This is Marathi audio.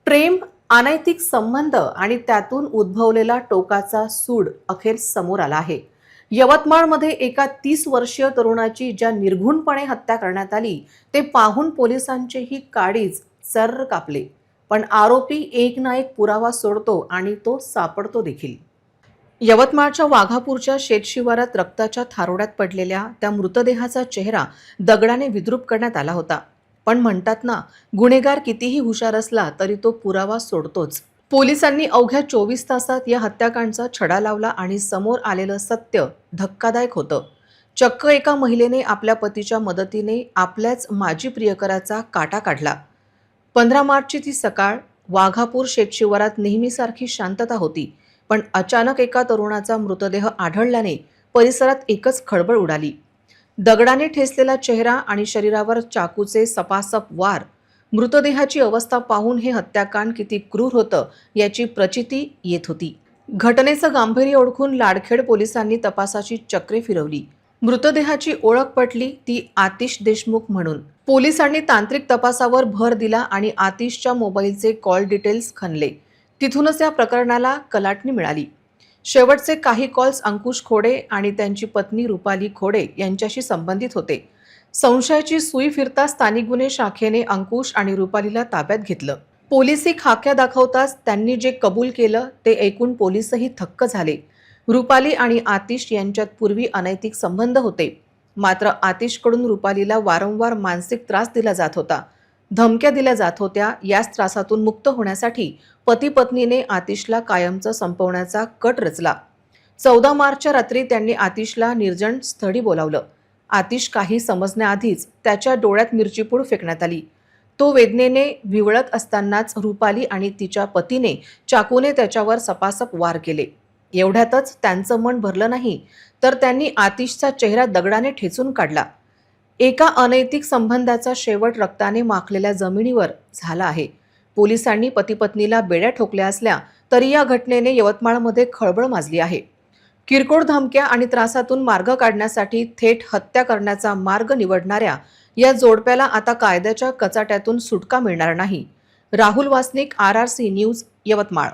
प्रेम, अनैतिक संबंध आणि त्यातून उद्भवलेला टोकाचा सूड अखेर समोर आला आहे। यवतमाळमध्ये एका 30 वर्षीय तरुणाची ज्या निर्घृणपणे हत्या करण्यात आली ते पाहून पोलिसांचेही काळीज सर्र कापले। पण आरोपी एक ना एक पुरावा सोडतो आणि तो सापडतो देखील। यवतमाळच्या वाघापूरच्या शेतशिवारात रक्ताच्या थारोड्यात पडलेल्या त्या मृतदेहाचा चेहरा दगडाने विद्रूप करण्यात आला होता। पण म्हणतात ना, गुन्हेगार कितीही हुशार असला तरी तो पुरावा सोडतोच। पोलिसांनी अवघ्या 24 तासात या हत्याकांडचा छडा लावला आणि समोर आलेलं सत्य धक्कादायक होतं। चक्क एका महिलेने आपल्या पतीच्या मदतीने आपल्याच माजी प्रियकराचा काटा काढला। 15 मार्चची ती सकाळ वाघापूर शेतशिवारात नेहमीसारखी शांतता होती, पण अचानक एका तरुणाचा मृतदेह आढळल्याने परिसरात एकच खळबळ उडाली। दगडाने ठेचलेला चेहरा आणि शरीरावर चाकूचे सपासप वार, मृतदेहाची अवस्था पाहून हे हत्याकांड किती क्रूर होतं याची प्रचिती येत होती। घटनेचं गांभीर्य ओळखून लाडखेड पोलिसांनी तपासाची चक्रे फिरवली। मृतदेहाची ओळख पटली ती आतिश देशमुख म्हणून। पोलिसांनी तांत्रिक तपासावर भर दिला आणि आतिशच्या मोबाईलचे कॉल डिटेल्स खणले। तिथूनच या प्रकरणाला कलाटणी मिळाली। शेवटचे काही कॉल्स अंकुश खोडे आणि त्यांची पत्नी रुपाली खोडे यांच्याशी संबंधित होते। संशयाची सुई फिरता स्थानिक गुन्हे शाखेने अंकुश आणि रुपालीला ताब्यात घेतलं। पोलिसी खाक्या दाखवताच त्यांनी जे कबूल केलं ते ऐकून पोलीसही थक्क झाले। रुपाली आणि आतिश यांच्यात पूर्वी अनैतिक संबंध होते, मात्र आतिशकडून रुपालीला वारंवार मानसिक त्रास दिला जात होता, धमक्या दिल्या जात होत्या। याच त्रासातून मुक्त होण्यासाठी पती पत्नीने आतिशला कायमचं संपवण्याचा कट रचला। 14 मार्चच्या रात्री त्यांनी आतिशला निर्जन स्थळी बोलावलं। आतिश काही समजण्याआधीच त्याच्या डोळ्यात मिरचीपूड फेकण्यात आली। तो वेदनेने विवळत असतानाच रुपाली आणि तिच्या पतीने चाकूने त्याच्यावर सपासप वार केले। एवढ्यातच त्यांचं मन भरलं नाही तर त्यांनी आतिशचा चेहरा दगडाने ठेचून काढला। एका अनैतिक संबंधाचा शेवट रक्ताने माखलेल्या जमिनीवर झाला आहे। पोलिसांनी पती-पत्नीला बेड्या ठोकल्या असल्या तरी या घटनेने यवतमाळमध्ये खळबळ माजली आहे। किरकोळ धमक्या आणि त्रासातून मार्ग काढण्यासाठी थेट हत्या करण्याचा मार्ग निवडणाऱ्या या जोडप्याला आता कायद्याच्या कचाट्यातून सुटका मिळणार नाही। Rahul Wasnik, RRC news, Yavatmal.